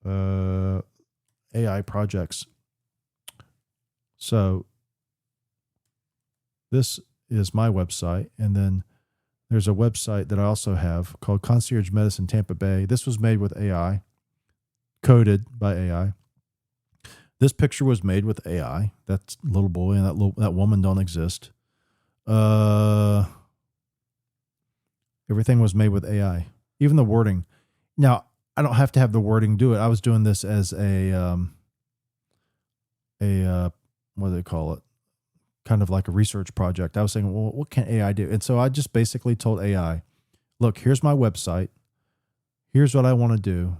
AI projects. So this is my website. And then there's a website that I also have called Concierge Medicine Tampa Bay. This was made with AI, coded by AI. This picture was made with AI. That little boy and that woman don't exist. Everything was made with AI, even the wording. Now, I don't have to have the wording do it. I was doing this as a what do they call it? Kind of like a research project. I was saying, well, what can AI do? And so I just basically told AI, look, here's my website. Here's what I want to do.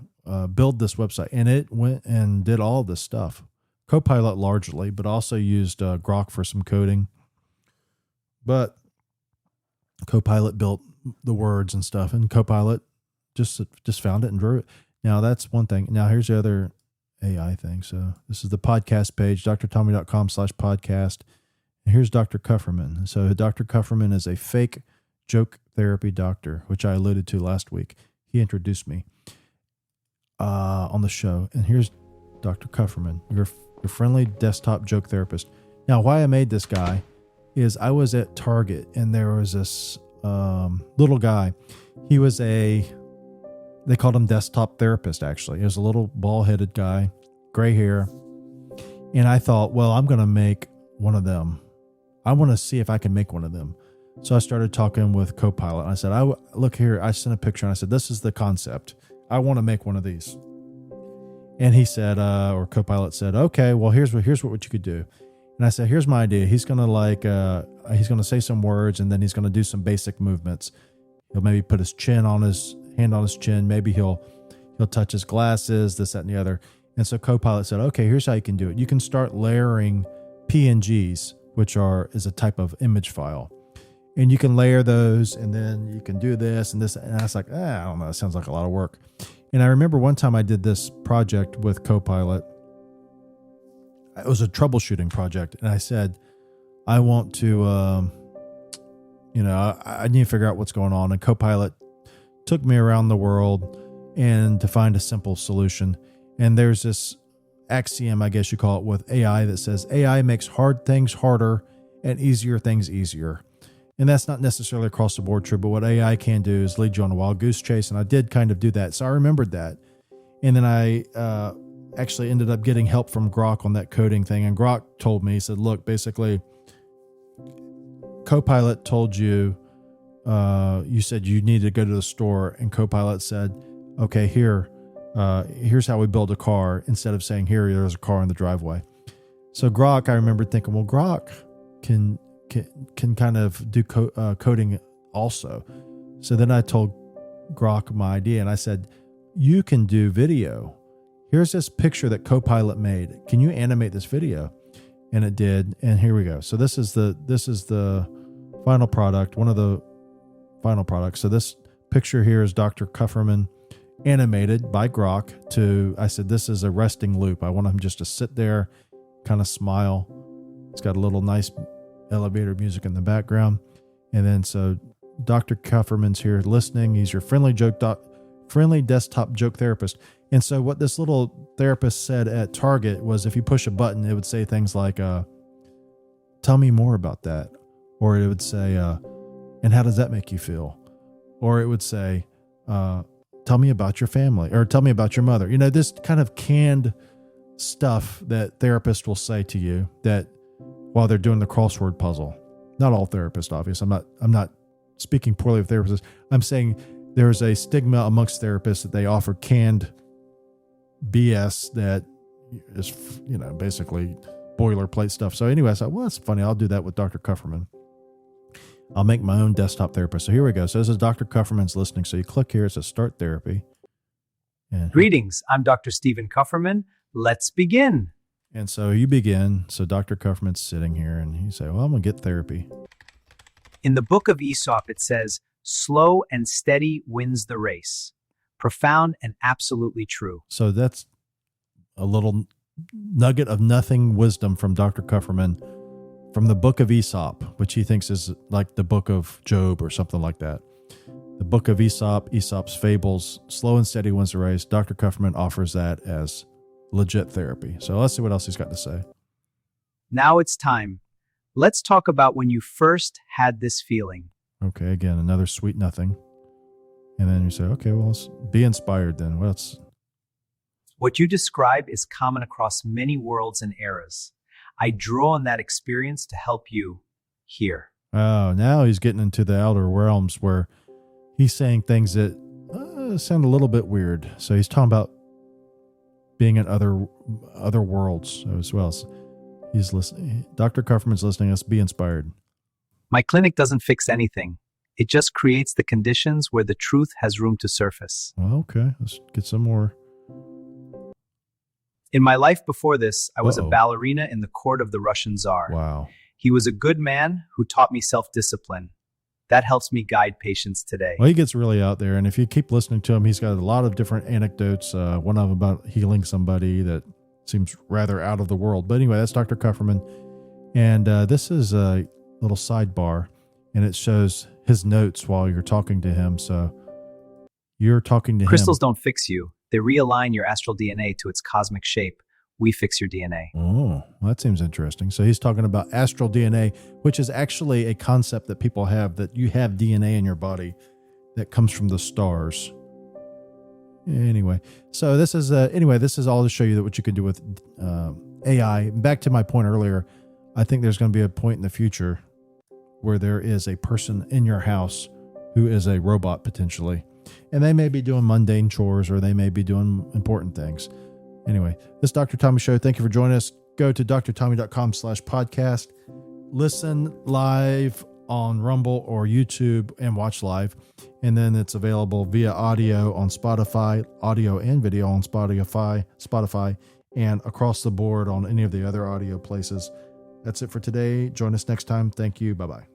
Build this website. And it went and did all this stuff. Copilot largely, but also used Grok for some coding. But Copilot built the words and stuff, and Copilot just found it and drew it. Now, that's one thing. Now, here's the other AI thing. So this is the podcast page, drtommy.com/podcast. And here's Dr. Kufferman. So Dr. Kufferman is a fake joke therapy doctor, which I alluded to last week. He introduced me on the show. And here's Dr. Kufferman, your friendly desktop joke therapist. Now, why I made this guy is I was at Target, and there was this little guy. He was they called him desktop therapist, actually. He was a little bald-headed guy, gray hair. And I thought, well, I'm going to make one of them. I want to see if I can make one of them. So I started talking with Copilot. I said, look here. I sent a picture, and I said, this is the concept. I want to make one of these. And he said, or Copilot said, okay, well, here's what you could do. And I said, here's my idea. He's going to he's going to say some words, and then he's going to do some basic movements. He'll maybe put his hand on his chin. Maybe he'll touch his glasses, this, that, and the other. And so Copilot said, okay, here's how you can do it. You can start layering PNGs, which is a type of image file. And you can layer those, and then you can do this and this. And I was like, I don't know. It sounds like a lot of work. And I remember one time I did this project with Copilot. It was a troubleshooting project. And I said, I want to, I need to figure out what's going on. And Copilot took me around the world and to find a simple solution. And there's this axiom, I guess you call it, with AI that says AI makes hard things harder and easier things easier. And that's not necessarily across the board true, but what AI can do is lead you on a wild goose chase. And I did kind of do that. So I remembered that. And then I actually ended up getting help from Grok on that coding thing. And Grok told me, he said, look, basically, Copilot told you, you said you needed to go to the store. And Copilot said, okay, here's how we build a car, instead of saying, there's a car in the driveway. So Grok, I remember thinking, well, Grok can kind of do coding also. So then I told Grok my idea, and I said, you can do video. Here's this picture that Copilot made. Can you animate this video? And it did. And here we go. So this is the final product, one of the final products. So this picture here is Dr. Kufferman animated by Grok I said, this is a resting loop. I want him just to sit there, kind of smile. It's got a little nice elevator music in the background. And then so Dr. Kufferman's here listening. He's your friendly desktop joke therapist. And so what this little therapist said at Target was, if you push a button, it would say things like, tell me more about that. Or it would say, and how does that make you feel? Or it would say, tell me about your family, or tell me about your mother. This kind of canned stuff that therapists will say to you that while they're doing the crossword puzzle. not all therapists, obviously. I'm not speaking poorly of therapists. I'm saying there's a stigma amongst therapists that they offer canned BS that is, basically boilerplate stuff. So anyway, I thought, well, that's funny. I'll do that with Dr. Kufferman. I'll make my own desktop therapist. So here we go. So this is Dr. Kufferman's listening. So you click here. It says start therapy. And Greetings. I'm Dr. Stephen Kufferman. Let's begin. And so you begin. So Dr. Kufferman's sitting here and you say, well, I'm going to get therapy. In the book of Aesop, it says, slow and steady wins the race. Profound and absolutely true. So that's a little nugget of nothing wisdom from Dr. Kufferman from the book of Aesop, which he thinks is like the book of Job or something like that. The book of Aesop, Aesop's fables, slow and steady wins the race. Dr. Kufferman offers that as legit therapy. So let's see what else he's got to say. Now it's time. Let's talk about when you first had this feeling. Okay, again, another sweet nothing. And then you say, okay, well, let's be inspired then. What you describe is common across many worlds and eras. I draw on that experience to help you here. Oh, now he's getting into the outer realms where he's saying things that sound a little bit weird. So he's talking about being in other worlds as well. So he's listening. Dr. Kufferman's listening. Let's be inspired. My clinic doesn't fix anything. It just creates the conditions where the truth has room to surface. Well, okay, let's get some more. In my life before this, I was a ballerina in the court of the Russian Tsar. Wow. He was a good man who taught me self-discipline. That helps me guide patients today. Well, he gets really out there, and if you keep listening to him, he's got a lot of different anecdotes. One of them about healing somebody that seems rather out of the world. But anyway, that's Dr. Kufferman. And this is a little sidebar, and it shows his notes while you're talking to him. So you're talking to him. Crystals don't fix you. They realign your astral DNA to its cosmic shape. We fix your DNA. Oh, well, that seems interesting. So he's talking about astral DNA, which is actually a concept that people have, that you have DNA in your body that comes from the stars. Anyway, so this is all to show you that what you can do with AI. Back to my point earlier, I think there's going to be a point in the future where there is a person in your house who is a robot potentially, and they may be doing mundane chores or they may be doing important things. Anyway, this is Dr. Tommy Show. Thank you for joining us. Go to drtommy.com/podcast. Listen live on Rumble or YouTube and watch live. And then it's available via audio on Spotify, audio and video on Spotify, and across the board on any of the other audio places. That's it for today. Join us next time. Thank you. Bye-bye.